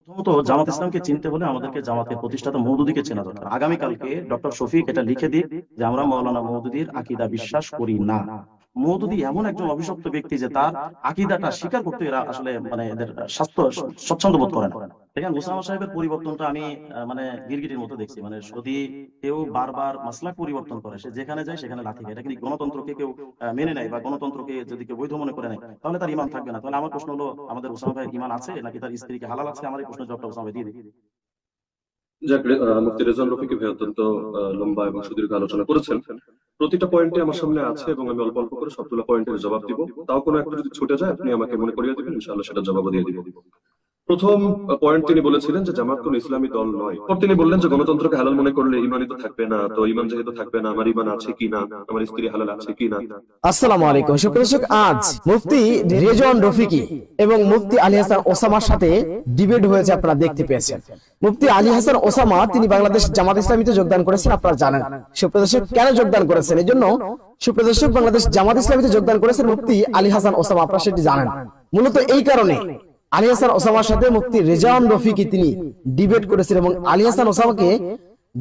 প্রথমত জামাত ইসলামকে চিনতে হলে আমাদেরকে জামাতের প্রতিষ্ঠাতা মওদুদীকে চেনা দরকার। আগামীকালকে ডক্টর শফিক এটা লিখে দিক যে আমরা মাওলানা মওদুদীর আকীদা বিশ্বাস করি না। মওদুদী এমন একজন অভিশপ্ত ব্যক্তি যে তার আকীদাটা স্বীকার করতে এরা আসলে মানে এদের স্বাস্থ্য স্বচ্ছন্দ বোধ করে না। দেখেন ওসামা সাহেবের পরিবর্তনটা আমি মানে গিরগিটির মতো দেখছি। মানে যদি কেউ বারবার মাসলাক পরিবর্তন করে, সে যেখানে যায় সেখানে লাথি খায়। এটা কিন্তু গণতন্ত্রকে কেউ মেনে নেয় বা গণতন্ত্রকে যদি কেউ বৈধ মনে করে নেয়, তাহলে তার ইমান থাকবে না। তাহলে আমার প্রশ্ন হলো, আমাদের ওসামা ভাইয়ের ইমান আছে নাকি তার স্ত্রীকে হালাল আছে? আমার এই প্রশ্নের জবাবটা ওসামা ভাই দিয়ে দিই। যাক, মুফতি রেজওয়ান রফিকি ভাই অত্যন্ত লম্বা এবং সুদীর্ঘ আলোচনা করেছেন। প্রতিটা পয়েন্টে আমার সামনে আছে এবং আমি অল্প অল্প করে সবগুলো পয়েন্টের জবাব দিব। তাও কোনো একটা যদি ছুটে যায় আপনি আমাকে মনে করিয়ে দিবেন, ইনশাআল্লাহ সেটা জবাব দিয়ে দিব। প্রথম পয়েন্ট তিনি বলেছিলেন যে জামাত কোন ইসলামী দল নয়। পর তিনি বললেন যে গণতন্ত্রকে হালাল মনে করলে ইমানই তো থাকবে না, তো ইমান যেহেতু থাকবে না, আমার ইমান আছে কিনা, আমার স্ত্রী হালাল আছে কিনা। আসসালামু আলাইকুম সুপ্রিয় দর্শক, আজ মুফতি রেজওয়ান রফিকি এবং মুফতি আলী হাসান ওসামার সাথে ডিবেট হয়েছে, আপনারা দেখতে পেয়েছেন। মুফতি আলী হাসান ওসামা তিনি বাংলাদেশ জামাত ইসলামীতে যোগদান করেছেন, আপনারা জানেন। সুপ্রিয় দর্শক, কেন যোগদান করেছেন? এই জন্য সুপ্রিয় দর্শক, বাংলাদেশ জামাত ইসলামীতে যোগদান করেছেন মুফতি আলী হাসান ওসামা, আপনারা সেটি জানেন। মূলত এই কারণে আলী হাসান ওসামার সাথে মুফতি রেজওয়ান রফিকি তিনি ডিবেট করেছেন এবং আলী হাসান ওসামাকে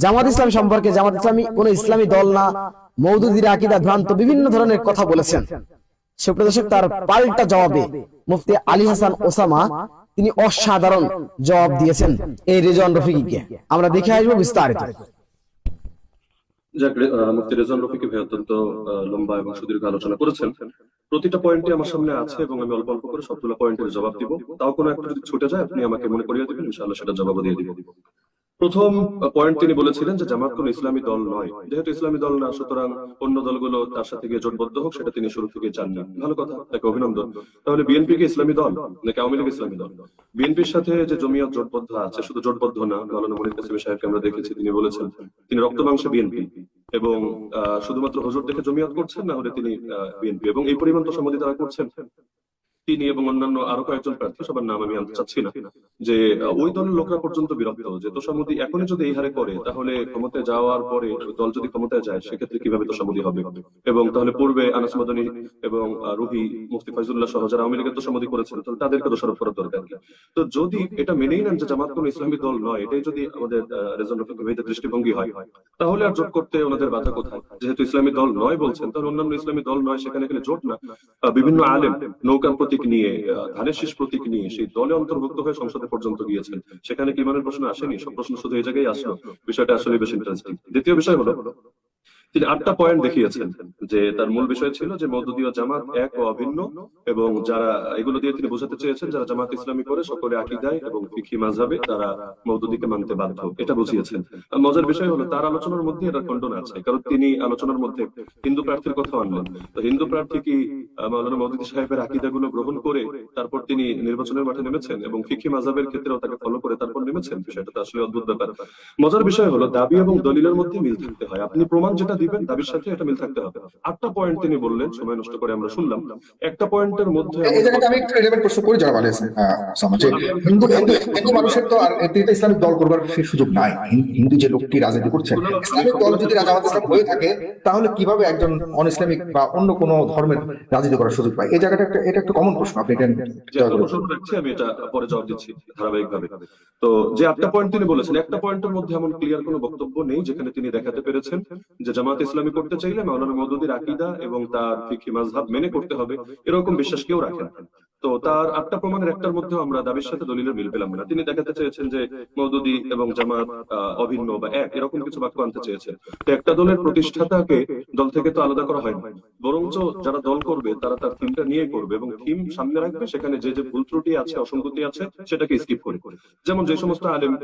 জামাত ইসলাম সম্পর্কে, জামাত ইসলামী কোন ইসলামী দল না, মওদুদীর আকীদা ভ্রান্ত, বিভিন্ন ধরনের কথা বলেছেন। সুপ্রিয় দর্শক, তার পাল্টা জবাবে মুফতি আলী হাসান ওসামা তিনি অসাধারণ জবাব দিয়েছেন এই রেজওয়ান রফিকিকে। আমরা দেখে আসবো বিস্তারিত। যাক, মুফতি রেজওয়ান রফিকি ভাই অত্যন্ত লম্বা এবং সুদীর্ঘ আলোচনা করেছেন। প্রতিটা পয়েন্টে আমার সামনে আছে এবং আমি অল্প অল্প করে সবগুলো পয়েন্টের জবাব দিব। তাও কোনো একটা যদি ছুটে যায় আপনি আমাকে মনে করিয়ে দিবেন, ইনশাআল্লাহ সেটা জবাব দিয়ে দিব। প্রথম পয়েন্ট তিনি বলেছিলেন যে জামাত কোন ইসলামী দল নয়। যেহেতু ইসলামী দল না, সুতরাং অন্য দলগুলো তার সাথে গিয়ে জোটবদ্ধ হোক, সেটা তিনি শুরু থেকে চাননি। ভালো কথা, তাকে অভিনন্দন। তাহলে বিএনপি কি ইসলামী দল নাকি আওয়ামী লীগ ইসলামী দল? বিএনপির সাথে যে জমিয়ত জোটবদ্ধ আছে, শুধু জোটবদ্ধ না, মাওলানা মনির কাসেমি সাহেবকে আমরা দেখেছি, তিনি বলেছেন তিনি রক্ত মাংসে বিএনপি এবং শুধুমাত্র হুজুর দেখে জমিয়ত করছেন, না হলে তিনি বিএনপি। এবং এই পরিমাণ তো সম্মতি তারা করছেন। তিনি এবং অন্যান্য আরো কয়েকজন প্রার্থী, সবার নাম আমি আনতে চাচ্ছি না, যে ওই দলের লোকরা পর্যন্ত বিরক্ত যে তোষামোদী এখনই যদি এই হারে করে, তাহলে ক্ষমতায় যাওয়ার পরে দল যদি ক্ষমতায় যায় সেক্ষেত্রে কিভাবে তোষামোদী হবে। এবং তাহলে পূর্বে আনাস মাদানী এবং রুহি, মুফতি ফয়জুল্লাহ সহ যারা আওয়ামী লীগের তোষামোদী করেছেন, তাহলে তাদেরকে দোষারোপ করার দরকার কি? তো যদি এটা মেনেই নেন যে জামাত কোন ইসলামী দল নয়, এটাই যদি আমাদের রেজওয়ান রফিক ভাইদের দৃষ্টিভঙ্গি হয়, তাহলে আর জোট করতে ওনাদের বাধা কোথায়? যেহেতু ইসলামী দল নয় বলছেন, তাহলে অন্যান্য ইসলামী দল নয়, সেখানে এখানে জোট না। বিভিন্ন আলেম নৌকার প্রতীক নিয়ে, ধানের শীষ প্রতীক নিয়ে সেই দলে অন্তর্ভুক্ত হয়ে সংসদে পর্যন্ত গিয়েছেন। সেখানে কি ইমানের প্রশ্ন আসেনি? সব প্রশ্ন শুধু এই জায়গায় আসলো। বিষয়টা আসলে বেশ ইন্টারেস্টিং। দ্বিতীয় বিষয় হলো, তিনি 8টা পয়েন্ট দেখিয়েছেন যে তার মূল বিষয় ছিল যে মওদুদী ও জামাত এক ও অভিন্ন, এবং যারা এগুলো দিয়ে তিনি বোঝাতে চেয়েছেন যারা জামাত ইসলামী করে সকলে আকীদায় এবং ফিকহি মাযহাবে তারা মওদুদীকে মানতে বাধ্য, এটা বুঝিয়েছেন। মজার বিষয় হলো তার আলোচনার মধ্যে এটা খণ্ডন আছে, কারণ তিনি আলোচনার মধ্যে হিন্দু প্রার্থীর কথা আনলেন। তো হিন্দু প্রার্থী কি মাওলানা মওদুদী সাহেবের আকীদাগুলো গ্রহণ করে তারপর তিনি নির্বাচনের মাঠে নেমেছেন এবং ফিকহি মাযহাবের ক্ষেত্রেও তাকে ফলো করে তারপর নেমেছেন? বিষয়টা তো আসলে অদ্ভুত ব্যাপার। মজার বিষয় হলো দাবি এবং দলিলের মধ্যে মিল থাকতে হয়। আপনি প্রমাণ যেটা দিবেন দাবির সাথে এটা মিল থাকতে হবে। 8টা পয়েন্ট তিনি বললেন, সময় নষ্ট করে আমরা শুনলাম। একটা পয়েন্টের মধ্যে এই জায়গাটা আমি একটু রিলেভেন্ট প্রশ্ন করি জনাব আলী হাসান ওসামা, যে হিন্দু হিন্দু হিন্দু মানুষের তো আর এতে ইসলামিক দল করবার সেই সুযোগ নাই। হিন্দু যে লোকটি রাজনীতি করছেন, ইসলামিক দল যদি জামাত ইসলাম হয়ে থাকে, তাহলে কিভাবে একজন অন ইসলামিক বা অন্য কোনো ধর্মের রাজনীতি করার সুযোগ পায়? এই জায়গাটা এটা একটা কমন প্রশ্ন, আপনি এটা আমি এটা পরে জবাব দিচ্ছি ধারাবাহিকভাবে। তো যে 8টা পয়েন্ট তিনি বলেছেন, একটা পয়েন্টের মধ্যে এমন ক্লিয়ার কোনো বক্তব্য নেই যেখানে তিনি দেখাতে পেরেছেন যে জামাত ইসলামী করতে চাইলে মাওলানা মওদুদীর আকীদা এবং তার ফিকহি মাযহাব মেনে করতে হবে, এরকম বিশ্বাস কেউ রাখেন। তো তার 8টা প্রমাণের একটার মধ্যে আমরা দাবির সাথে দলিলের মিল পেলাম না। তিনি দেখাতে চেয়েছেন যে মওদুদী এবং জামাত অভিন্ন বা এক, এরকম কিছু বাক্য আনতে চেয়েছেন। তো একটা দলের প্রতিষ্ঠাতাকে দল থেকে তো আলাদা করা হয় না, বরঞ্চ যারা দল করবে তারা তার থিমটা নিয়ে করবে এবং থিম সামনে রাখবে, সেখানে যে যে ভুল ত্রুটি আছে, অসঙ্গতি আছে, সেটাকে স্কিপ করে। যেমন যে সমস্ত আলেম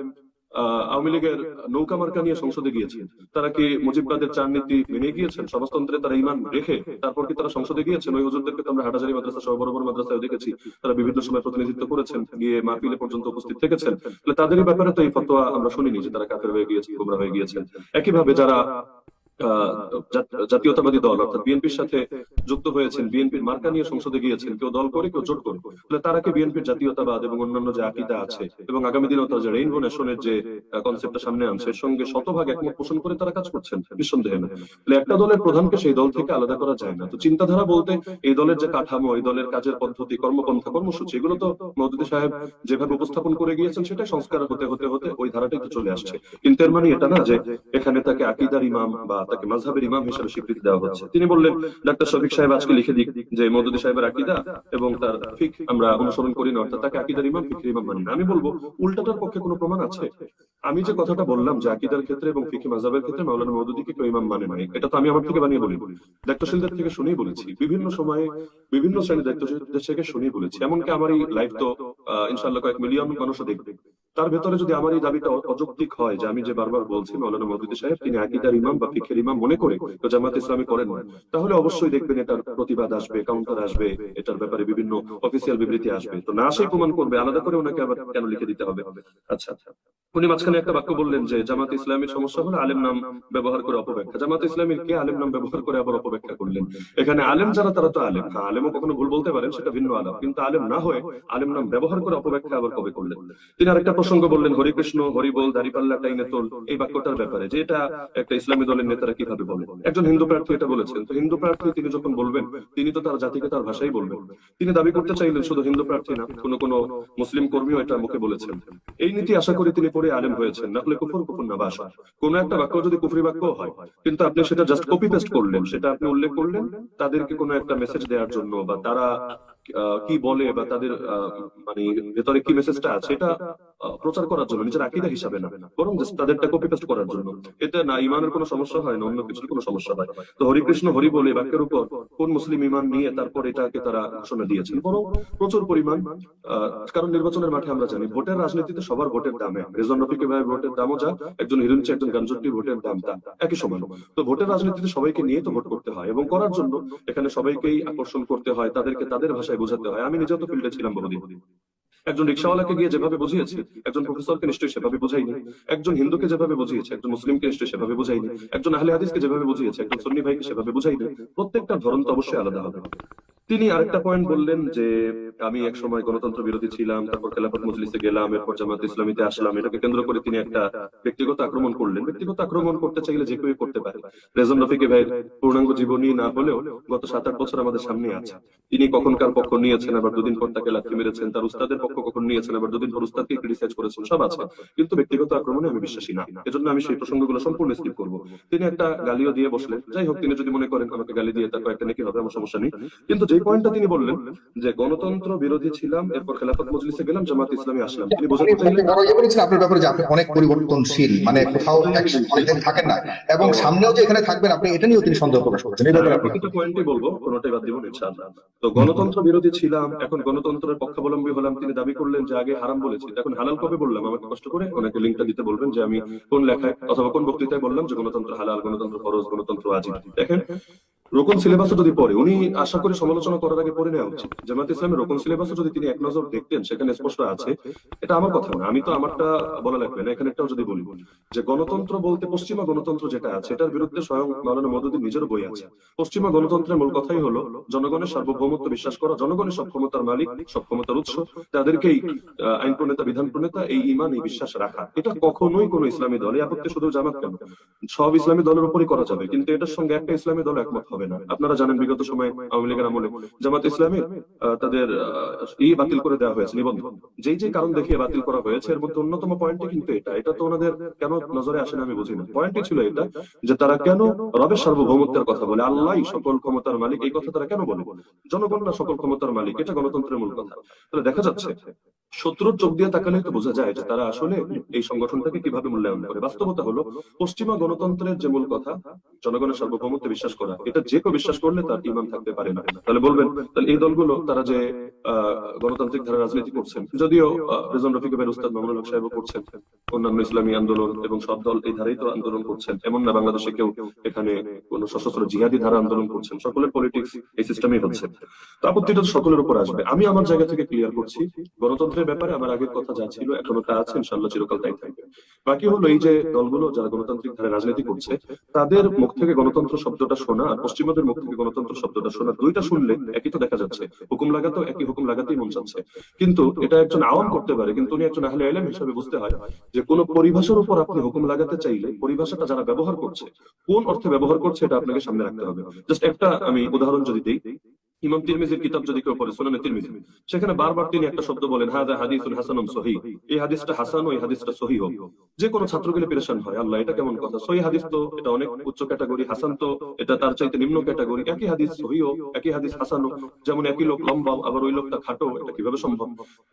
আওয়ামী লীগের নৌকা মার্কা নিয়ে সংসদে গিয়েছেন, তারা কি মুজিববাদের 4 নীতি মেনে গিয়েছেন? সমাজতন্ত্রে তারা ইমান রেখে তারপর কি তারা সংসদে গিয়েছেন? ওই হুজুরদেরকে তো আমরা হাটাজারি মাদ্রাসা সহ বড় বড় মাদ্রাসায় দেখেছি, তারা বিভিন্ন সময় প্রতিনিধিত্ব করেছেন, গিয়ে মাহফিলে পর্যন্ত উপস্থিত থেকেছেন। তাহলে তাদের ব্যাপারে তো এই ফতোয়া আমরা শুনিনি যে তারা কাফের হয়ে গিয়েছেন, গোমরা হয়ে গিয়েছেন। একইভাবে যারা জাতীয়তাবাদী দল অর্থাৎ বিএনপির সাথে যুক্ত হয়েছেন, বিএনপির মার্কা নিয়ে সংসদে গিয়েছেন, কেউ দল করে কেউ জোট করে, তাহলে তারা কি বিএনপির জাতীয়তাবাদ এবং অন্যান্য যে আকীদা আছে এবং আগামী দিনেও তারা যে রেইনবো নেশনের যে কনসেপ্টটা সামনে আনছে এর সঙ্গে শতভাগ একমত পোষণ করে তারা কাজ করছেন? নিঃসন্দেহে না। তাহলে একটা দলের প্রধানকে সেই দল থেকে আলাদা করা যায় না। তো চিন্তাধারা বলতে এই দলের যে কাঠামো, এই দলের কাজের পদ্ধতি, কর্মপন্থা, কর্মসূচি, এগুলো তো মওদুদী সাহেব যেভাবে উপস্থাপন করে গিয়েছেন সেটাই সংস্কার হতে হতে হতে ওই ধারাটাই তো চলে আসছে। কিন্তু এর মানে এটা না যে এখানে তাকে আকীদার ইমাম বা তাকে মাযহাবের ইমাম হিসেবে স্বীকৃতি দেওয়া হচ্ছে। তিনি বললেন ডাক্তার শফিক সাহেব আজকে লিখে দিক যে মওদুদী সাহেবের আকীদা এবং তার ফিক আমরা অনুসরণ করি না, অর্থাৎ তাকে আকীদার ইমাম ফিকহের ইমাম মানি না। আমি বলবো উল্টাটার পক্ষে কোনো প্রমাণ আছে? আমি যে কথাটা বললাম যে আকীদার ক্ষেত্রে এবং ফিকহ মাযহাবের ক্ষেত্রে মাওলানা মওদুদীকে কেউ ইমাম মানে নাই, এটা তো আমি আমার থেকে বানিয়ে বলি, দায়িত্বশীলদের থেকে শুনেই বলেছি, বিভিন্ন সময়ে বিভিন্ন শ্রেণীর দায়িত্বশীলদের থেকে শুনেই বলেছি। এমনকি আমার এই লাইভ তো ইনশাআল্লাহ কয়েক মিলিয়ন মানুষও দেখবে। তার ভেতরে যদি আমার এই দাবিটা অযৌক্তিক হয় যে আমি যে বারবার বলছি মাওলানা মওদুদী সাহেব তিনি আকীদার ইমাম বা ফিকহের ইমাম মনে করে তো জামাত ইসলামী করেন না, তাহলে অবশ্যই দেখবেন এটার প্রতিবাদ আসবে, কাউন্টার আসবে, এটার ব্যাপারে বিভিন্ন অফিসিয়াল বিবৃতি আসবে। তো না সেই প্রমাণ করবে, আলাদা করে ওনাকে আবার কেন লিখে দিতে হবে? আচ্ছা, উনি মাঝখানে একটা বাক্য বললেন যে জামাত ইসলামীর সমস্যা হলো আলেম নাম ব্যবহার করে অপব্যাখ্যা। জামাত ইসলামীর কে আলেম নাম ব্যবহার করে আবার অপব্যাখ্যা করলেন? এখানে আলেম যারা তারা তো আলেম, হ্যাঁ আলেমও কখনো ভুল বলতে পারেন, সেটা ভিন্ন আলাপ, কিন্তু আলেম না হয়ে আলেম নাম ব্যবহার করে অপব্যাখ্যা আবার কবে করলেন? তিনি আরেকটা প্রসঙ্গ বললেন হরিকৃষ্ণ হরিবোল দাড়িপাল্লা টাইনে তোল, এই বাক্যটার ব্যাপারে যে এটা একটা ইসলামী দলের নেতারা কিভাবে বলে। একজন হিন্দু প্রার্থী এটা বলেছেন, তো হিন্দু প্রার্থী তিনি যখন বলবেন তিনি তো তার জাতিকে তার ভাষাই বলবেন। তিনি দাবি করতে চাইলেন শুধু হিন্দু প্রার্থী না, কোনো মুসলিম কর্মীও এটা মুখে বলেছেন। এই নীতি আশা করি তিনি পড়ে আলেম হয়েছেন, না হলে কুফর কুফর না বাসা। কোন একটা বাক্য যদি কুফরি বাক্য হয় কিন্তু আপনি সেটা জাস্ট কপি পেস্ট করলেন, সেটা আপনি উল্লেখ করলেন তাদেরকে কোনো একটা মেসেজ দেওয়ার জন্য বা তারা কি বলে বা তাদের মানে ভেতরে কি মেসেজটা আছে এটা প্রচার করার জন্য, নিজের আকীদা হিসাবে না, বরং তাদেরটা কপি পেস্ট করার জন্য। এতে না ইমানের কোনো সমস্যা হয় না অন্য কিছুর কোনো সমস্যা হয়। তো হরিকৃষ্ণ হরি বলে বাক্যের উপর কোন মুসলিম ইমান নিয়ে তারপর এটাকে তারা ঘোষণা দিয়েছেন, বরং প্রচুর পরিমাণ। কারণ নির্বাচনের মাঠে আমরা জানি ভোটের রাজনীতিতে সবার ভোটের দামে রেজন রফিক ভাই ভোটের দামও যা, একজন হিরুঞ্চি একজন গাঞ্জটির ভোটের দাম তা একই সমান। তো ভোটের রাজনীতিতে সবাইকে নিয়ে তো ভোট করতে হয় এবং করার জন্য এখানে সবাইকেই আকর্ষণ করতে হয়, তাদেরকে তাদের ভাষায় বোঝাতে হয়। আমি নিজেও তো ফিল্ডে ছিলাম বহুদিন। একজন রিক্সাওয়ালাকে গিয়ে যেভাবে বুঝিয়েছি একজন প্রফেসরকে নিশ্চয়ই সেভাবে বুঝাইনি, একজন হিন্দুকে যেভাবে বুঝিয়েছে একজন মুসলিমকে নিশ্চয়ই সেভাবে বুঝাইনি, একজন আহলে হাদিসকে যেভাবে বুঝিয়েছে একজন সুন্নি ভাইকে সেভাবে বুঝাইনি। প্রত্যেকটা ধরন তো অবশ্যই আলাদা হবে। তিনি আরেকটা পয়েন্ট বললেন যে আমি এক সময় গণতন্ত্র বিরোধী ছিলাম, তারপর খেলাফত মজলিসে গেলাম, এরপর জামাত ইসলামীতে আসলাম। এটাকে কেন্দ্র করে তিনি একটা ব্যক্তিগত আক্রমণ করলেন। ব্যক্তিগত আক্রমণ করতে চাইলে যে কেউ করতে পারে। রেজন রফিক ভাইয়ের পূর্ণাঙ্গ জীবনী না হলেও গত 7-8 বছর আমাদের সামনে আছে। তিনি কখনকার পক্ষ নিয়েছেন, আবার দুদিন পর তাকে লাথি মেরেছেন, তার উস্তাদের পক্ষ কখন নিয়েছেন, আবার দুদিন পর উস্তাদকে ক্রিটিসাইজ করেছেন, সব আছে। কিন্তু ব্যক্তিগত আক্রমণে আমি বিশ্বাসী না, এজন্য আমি সেই প্রসঙ্গগুলো সম্পূর্ণ স্কিপ করবো। তিনি একটা গালিও দিয়ে বসলেন, যাই হোক তিনি যদি মনে করেন আমাকে গালি দিয়ে তার কয়েকটা নাকি হবে আমার সমস্যা নেই। কিন্তু যে পয়েন্টটা তিনি বললেন যে গণতন্ত্র বিরোধী ছিলাম, এরপর খেলাফত মজলিসে গেলাম, জামাত ইসলামী আসলাম, তিনি বোঝাতে চাইলেন আপনার ব্যাপারে যে আপনি অনেক পরিবর্তনশীল, মানে কোথাও অনেকদিন থাকেন না এবং সামনেও যে এখানে থাকবেন আপনি এটা নিয়েও তিনি সন্দেহ প্রকাশ করেছেন। এই ব্যাপারে প্রতিটা পয়েন্টই বলবো, কোনোটাই বাদ দিব না ইনশাআল্লাহ। তো গণতন্ত্র বিরোধী ছিলাম, এখন গণতন্ত্রের পক্ষাবলম্বী হলাম। তিনি দাবি করলেন যে আগে হারাম বলেছি, এখন হালাল কবে বললাম? আমাকে কষ্ট করে ওনাকে লিঙ্কটা দিতে বলবেন যে আমি কোন লেখায় অথবা কোন বক্তৃতায় বললাম যে গণতন্ত্র হালাল, গণতন্ত্র ফরজ, গণতন্ত্র ওয়াজিব। দেখেন রোকন সিলেবাসও যদি পড়ে, উনি আশা করি সমালোচনা করার আগে পড়ে নেওয়া উচিত। জামাত ইসলামের রোকন সিলেবাসও যদি তিনি এক নজর দেখতেন সেখানে স্পষ্ট আছে। এটা আমার কথা না, আমি তো আমারটা বলা লাগবে না, এখানে একটাও যদি বলি যে গণতন্ত্র বলতে পশ্চিমা গণতন্ত্র যেটা আছে এটার বিরুদ্ধে স্বয়ং মাওলানা মওদুদীর নিজের বই আছে। পশ্চিমা গণতন্ত্রের মূল কথাই হলো জনগণের সার্বভৌমত্ব বিশ্বাস করা, জনগণের সব ক্ষমতার মালিক, সব ক্ষমতার উৎস, তাদেরকেই আইন প্রণেতা বিধান প্রণেতা, এই ঈমান এই বিশ্বাস রাখা। এটা কখনোই কোনো ইসলামী দল, এই আপত্তি শুধু জামাত কেন সব ইসলামী দলের উপরই করা যাবে, কিন্তু এটার সঙ্গে একটা ইসলামী দল একমত হবে না। আপনারা জানেন বিগত সময়ে আওয়ামী লীগের আমলে জামাত ইসলামী তাদের বাতিল করে দেওয়া হয়েছে নিবন্ধন, যেই যে কারণ দেখিয়ে বাতিল করা হয়েছে এর মধ্যে অন্যতম পয়েন্টই কিন্তু এটা তো ওনাদের কেন নজরে আসে না আমি বুঝি না। পয়েন্টই ছিল এটা যে তারা কেন রবের সার্বভৌমত্বের কথা বলে, আল্লাহই সকল ক্ষমতার মালিক, এই কথা তারা কেন বলে? জনগণ না সকল ক্ষমতার মালিক, এটা গণতন্ত্রের মূল কথা। তাহলে দেখা যাচ্ছে শত্রুর চোখ দিয়ে তাকালে তো বোঝা যায় যে তারা আসলে এই সংগঠনটাকে কিভাবে মূল্যায়ন করে। বাস্তবতা হলো পশ্চিমা গণতন্ত্রের যে মূল কথা জনগণের সার্বভৌমত্বে বিশ্বাস করা, এটা যে কেউ বিশ্বাস করলে তার ঈমান থাকতে পারে না। তাহলে বলবেন তাহলে এই দলগুলো তারা যে গণতান্ত্রিক ধারা রাজনীতি করছেন, যদিও রেজন রফিক ভাইয়ের উস্তাদ মামুনুল হক সাহেবও করছেন, অন্যান্য ইসলামী আন্দোলন এবং সব দল এই ধারাই তো আন্দোলন করছেন, এমন না বাংলাদেশে কেউ এখানে কোন সশস্ত্র জিহাদি ধারা আন্দোলন করছেন, সকলের পলিটিক্স এই সিস্টেমই হচ্ছে। তো আপত্তিটা তো সকলের উপর আসবে। আমি আমার জায়গা থেকে ক্লিয়ার করছি গণতন্ত্রের গণতন্ত্রের ব্যাপারে আমার আগের কথা যা ছিল এখনো তা আছে, ইনশাআল্লাহ চিরকাল তাই থাকবে। বাকি হলো এই যে দলগুলো যারা গণতান্ত্রিক ধারে রাজনীতি করছে, তাদের মুখ থেকে গণতন্ত্র শব্দটা শোনা আর পশ্চিমাদের মুখ থেকে গণতন্ত্র শব্দটা শোনা, দুইটা শুনলে একই তো দেখা যাচ্ছে, হুকুম লাগাতেও একই হুকুম লাগাতেই মন চাচ্ছে। কিন্তু এটা একজন আওয়াম করতে পারে, কিন্তু উনি একজন আহলে ইলম হিসেবে বুঝতে হয় যে কোন পরিভাষার উপর আপনি হুকুম লাগাতে চাইলে পরিভাষাটা যারা ব্যবহার করছে কোন অর্থে ব্যবহার করছে এটা আপনাকে সামনে রাখতে হবে। জাস্ট একটা আমি উদাহরণ যদি দিই, ইমাম তিরমিজির কিতাব যদি কেউ পড়ে, সুনানে তিরমিজি, সেখানে বারবার তিনি একটা শব্দ বলেন, হাযা হাদিসুন হাসানুন সহিহ, এই হাদিসটা হাসান ও এই হাদিসটা সহিহ। যে কোনো ছাত্র গেলে পেরেশান হয়, আল্লাহ এটা কেমন কথা, সহিহ হাদিস তো এটা অনেক উচ্চ ক্যাটাগরি, হাসান তো এটা তার চাইতে নিম্ন ক্যাটাগরি, একই হাদিস সহিহ, একই হাদিস হাসান, যেমন একই লোক লম্বা আবার ওই লোকটা খাটো, এটা কিভাবে সম্ভব?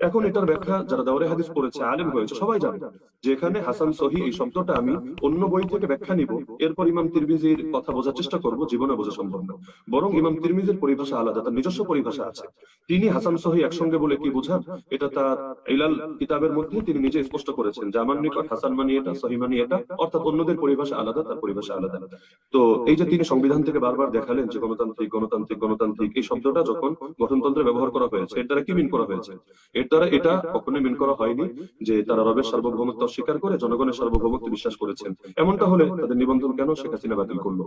এখন এটার ব্যাখ্যা যারা দাওরে হাদিস পড়েছে, আলেম হয়েছে, সবাই জানে যে এখানে হাসান সহিহ এই শব্দটা আমি অন্য বই থেকে ব্যাখ্যা নিব, এরপর ইমাম তিরমিজির কথা বোঝার চেষ্টা করব, জীবনে বোঝা সম্ভব না। বরং ইমাম তিরমিজির পরিভাষা আলাদা, তার নিজস্ব পরিভাষা আছে। তিনি হাসান সহিহ একসঙ্গে বলে কি বোঝান, এটা তার ইলাল কিতাবের মধ্যে তিনি নিজে স্পষ্ট করেছেন যে আমার নিকট হাসান মানি এটা, সহিহ মানি এটা, অর্থাৎ অন্যদের পরিভাষা আলাদা, তার পরিভাষা আলাদা। তো এই যে তিনি সংবিধান থেকে বারবার দেখালেন যে গণতান্ত্রিক গণতান্ত্রিক গণতান্ত্রিক এই শব্দটা যখন গঠনতন্ত্রে ব্যবহার করা হয়েছে, এর দ্বারা কি মিন করা হয়েছে? এর দ্বারা এটা কখনোই মিন করা হয়নি যে তারা রবের সার্বভৌমত্ব অস্বীকার করে জনগণের সার্বভৌমত্ব বিশ্বাস করেছেন। এমনটা হলে তাদের নিবন্ধন কেন শেখ হাসিনা বাতিল করলো?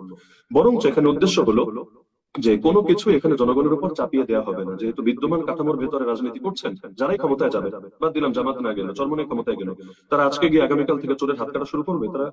বরং এখানে উদ্দেশ্য হলো যে কোনো কিছু এখানে জনগণের উপর চাপিয়ে দেওয়া হবে না, যেহেতু বিদ্যমান কাঠামোর ভেতরে রাজনীতি করছেন যারাই ক্ষমতায় যাবে, বাদ দিলাম জামাত না গেল, চরমনে ক্ষমতায় গেল, তারা আজকে গিয়ে আগামীকাল থেকে চোরের হাত কাটা শুরু করবে, তারা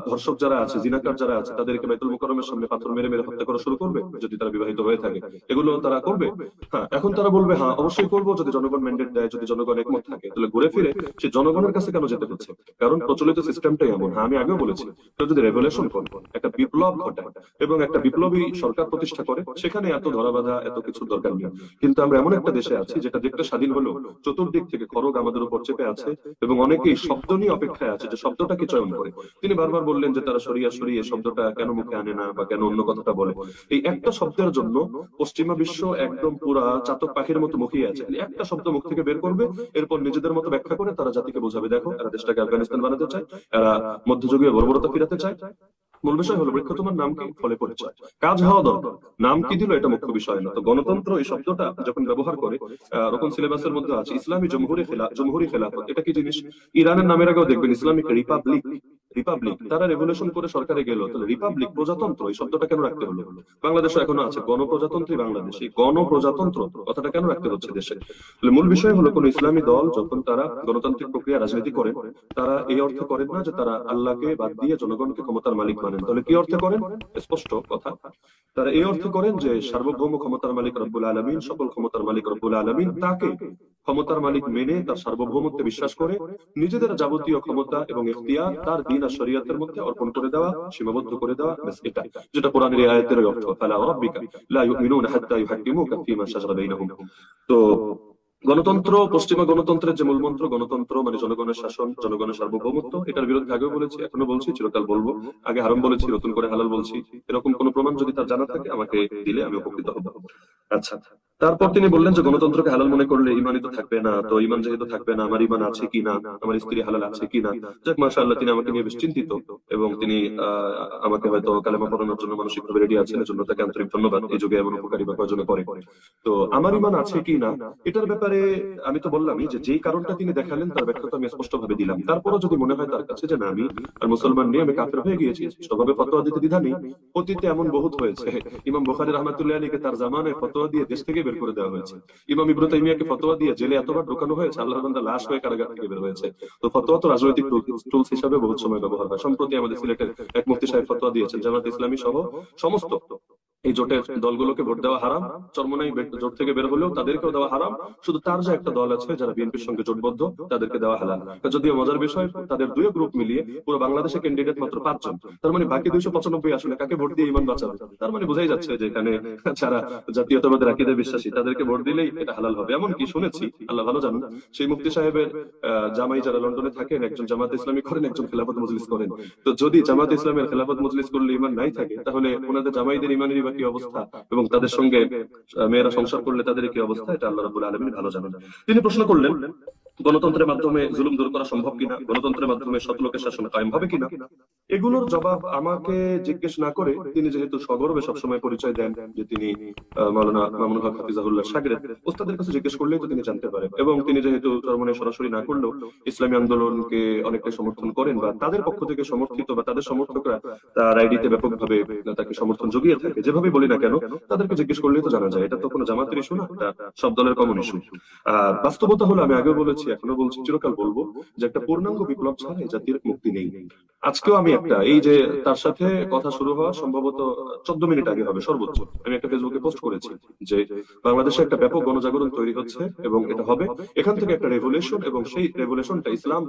ধর্ষক যারা আছে, জিনাকার যারা আছে, তাদেরকে বাইতুল মুকাররমের সামনে পাথর মেরে মেরে হত্যা করা শুরু করবে যদি তারা বিবাহিত হয়ে থাকে, এগুলো তারা করবে। হ্যাঁ, এখন তারা বলবে হ্যাঁ অবশ্যই করবো যদি জনগণ ম্যান্ডেট দেয়, যদি জনগণ একমত থাকে। তাহলে ঘুরে ফিরে সে জনগণের কাছে কেন যেতে হচ্ছে? কারণ প্রচলিত সিস্টেমটাই এমন। হ্যাঁ, আমি আগেও বলেছি, কেউ যদি রেভলিউশন করে, একটা বিপ্লব ঘটায় এবং একটা বিপ্লবী সরকার প্রতিষ্ঠা করে, সেখানে এত ধরা বাঁধা এত কিছুর দরকার নেই। কিন্তু আমরা এমন একটা দেশে আছি যেটা দেখতে স্বাধীন হলো, চতুর্দিক থেকে খড়গ আমাদের উপর চেপে আছে এবং অনেকেই শব্দ নিয়ে অপেক্ষায় আছে যে শব্দটাকে চয়ন করে। তিনি বারবার বললেন যে তারা সরিয়া সরিয়ে শব্দটা কেন মুখে আনে না বা কেন অন্য কথাটা বলে। এই একটা শব্দের জন্য পশ্চিমা বিশ্ব একদম পুরা চাতক পাখির মতো মুখিয়ে আছে। একটা শব্দ মুখ থেকে বের করবে, এরপর নিজেদের মতো ব্যাখ্যা করে তারা জাতিকে বোঝাবে, দেখো এরা দেশটাকে আফগানিস্তান বানাতে চায়, এরা মধ্যযুগীয় বর্বরতা ফিরাতে চায়। মূল বিষয় হলো বৃক্ষ তোমার নাম কি, ফলে পরিচয়, কাজ হওয়া দরকার, নাম কি দিল এটা মুখ্য বিষয় না। তো গণতন্ত্র এই শব্দটা যখন ব্যবহার করে, রকম সিলেবাসের মধ্যে আছে ইসলামী জমহুরি খেলাফত, এটা কি জিনিস? ইরানের নামের আগেও দেখবেন ইসলামিক রিপাবলিক, রিপাবলিক, তারা রেভলিউশন করে সরকারে গেল, তাহলে রিপাবলিক প্রজাতন্ত্র এই শব্দটা কেন রাখতে হলো? বাংলাদেশে এখনো আছে গণপ্রজাতন্ত্রী বাংলাদেশ, এই গণপ্রজাতন্ত্র কথাটা কেন রাখতে হচ্ছে দেশে? তাহলে মূল বিষয় হলো কোন ইসলামী দল যখন তারা গণতান্ত্রিক প্রক্রিয়া রাজনীতি করেন, তারা এই অর্থে করেন না যে তারা আল্লাহকে বাদ দিয়ে জনগণকে ক্ষমতার মালিক মানেন। তাহলে কি অর্থে করেন? স্পষ্ট কথা, তারা এই অর্থে করেন যে সার্বভৌম ক্ষমতার মালিক রব্বুল আলামিন, সকল ক্ষমতার মালিক রব্বুল আলামিন, তাকে ক্ষমতার মালিক মেনে তার সার্বভৌমত্বে বিশ্বাস করে নিজেদের যাবতীয় ক্ষমতা এবং ইখতিয়ার তার দ্বীন আর শরীয়তের মধ্যে অর্পণ করে দেওয়া, সীমাবদ্ধ করে দেওয়া, ব্যাস এটা, যেটা কোরআনের এই আয়াতের অর্থ, ফালা রাব্বিকা লা ইউমিনুনা হাত্তা ইউহাক্কিমুকা ফীমা শাজারা বাইনাহুম। তো গণতন্ত্র, পশ্চিমা গণতন্ত্রের যে মূলমন্ত্র, গণতন্ত্র মানে জনগণের শাসন, জনগণের সার্বভৌমত্ব, এটার বিরুদ্ধে আগেও বলেছি, এখনো বলছি, চিরকাল বলবো। আগে হারাম বলেছি, নতুন করে হালাল বলছি। এরকম কোন প্রমাণ যদি তার জানা থাকে আমাকে দিলে আমি উপকৃত হব। আচ্ছা, তারপর তিনি বললেন যে গণতন্ত্রকে হালাল মনে করলে ইমানই তো থাকবে না, তো ইমান যেহেতু থাকবে না, আমার ইমান আছে কিনা, আমার স্ত্রী হালাল আছে কিনা। যাক, মাশাআল্লাহ, তিনি আমাকে নিয়ে বেশ চিন্তিত এবং তিনি আমাকে হয়তো কালেমা পড়ানোর জন্য মানসিকভাবে রেডি আছেন, এজন্য তাকে আন্তরিক ধন্যবাদ। এই যুগে এমন উপকারী বা প্রয়োজনে করে। তো আমার ইমান আছে কিনা এটার ব্যাপারে আমি তো বললামই যে যেই কারণটা তিনি দেখালেন তার ব্যাখ্যা তো আমি স্পষ্ট ভাবে দিলাম। তারপরও যদি মনে হয় তার কাছে যে না, আমি আর মুসলমান নেই, আমি কাফের হয়ে গিয়েছি, স্পষ্টভাবে ফতোয়া দিতে দ্বিধা নেই। অতীতে এমন বহুত হয়েছে, ইমাম বুখারী রাহমাতুল্লাহি আলাইহি তার জামানায় ফতোয়া দিয়ে দেশ থেকে বের করে দেওয়া হয়েছে। ইমাম ইবনে তাইমিয়াকে ফতোয়া দিয়ে জেলে এতবার ঢোকানো হয়েছে, আল্লাহর বান্দা লাশ হয়ে কারাগার থেকে বের হয়েছে। তো ফতোয়া তো রাজনৈতিক টুলস হিসেবে বহুত সময় ব্যবহার হয়। সম্প্রতি আমাদের সিলেটের এক মুফতি সাহেব ফতোয়া দিয়েছেন জামাত ইসলামী সহ সমস্ত এই জোটের দলগুলোকে ভোট দেওয়া হারাম, চরমনাই জোট থেকে বের হলেও তাদেরকেও দেওয়া হারাম, শুধু তার যে একটা দল আছে যারা বিএনপির সঙ্গে জোটবদ্ধ তাদেরকে দেওয়া হালাল। যদিও মজার বিষয়, তাদের দুই গ্রুপ মিলিয়ে পুরো বাংলাদেশে ক্যান্ডিডেট মাত্র 5 জন, তার মানে বাকি 295 আসলে কাকে ভোট দিয়ে ইমান বাঁচাবে? তার মানে বোঝাই যাচ্ছে যে এখানে যারা জাতীয়তাবাদের আকীদায় বিশ্বাসী তাদেরকে ভোট দিলেই এটা হালাল হবে। এমনকি শুনেছি, আল্লাহ ভালো জানেন, সেই মুফতি সাহেবের জামাই যারা লন্ডনে থাকেন, একজন জামাত ইসলামী করেন, একজন খেলাফত মজলিস করেন। তো যদি জামাত ইসলামের খেলাফত মজলিস করলে ইমান নাই থাকে, তাহলে ওনাদের জামাইদের ইমানের কি অবস্থা এবং তাদের সঙ্গে মেয়েরা সংসার করলে তাদের কি অবস্থা, এটা আল্লাহ রাব্বুল আলামিন ভালো জানেন। তিনি প্রশ্ন করলেন গণতন্ত্রের মাধ্যমে জুলুম দূর করা সম্ভব কিনা, গণতন্ত্রের মাধ্যমে সৎ লোকের শাসন কায়েম হবে কিনা, এগুলোর জবাব আমাকে জিজ্ঞেস না করে তিনি যেহেতু সগর্বে সবসময় পরিচয় দেন যে তিনি মাওলানা মামুনুল হক হাফিজাহুল্লাহ শাগরেদ, ওস্তাদের কাছে জিজ্ঞেস করলেই তো তিনি জানতে পারেন। এবং তিনি যেহেতু চরমনে সরাসরি না করলেও ইসলামী আন্দোলনকে অনেকটা সমর্থন করেন বা তাদের পক্ষ থেকে সমর্থিত বা তাদের সমর্থকরা তার আইডিতে ব্যাপকভাবে তাকে সমর্থন জুগিয়ে থাকে, যেভাবেই বলি না কেন তাদেরকে জিজ্ঞেস করলেই তো জানা যায়। এটা তো কোনো জামাতের ইস্যু না, এটা সব দলের কমন ইস্যু। বাস্তবতা হলো, আমি আগেও বলেছি এখনো বলছি চিরকাল বলবো, যে একটা পূর্ণাঙ্গ বিপ্লব ছাড়া এই জাতির মুক্তি নেই। আজকেও আমি এই যে তার সাথে কথা শুরু হওয়া সম্ভবত 14 মিনিট আগে হবে সর্বোচ্চ, আমি একটা ফেসবুকে পোস্ট করেছি যে বাংলাদেশে একটা ব্যাপক গণজাগরণ তৈরি হচ্ছে এবং এটা হবে, এখান থেকে একটা রেভলিউশন, এবং সেই রেভলিউশনটা ইসলাম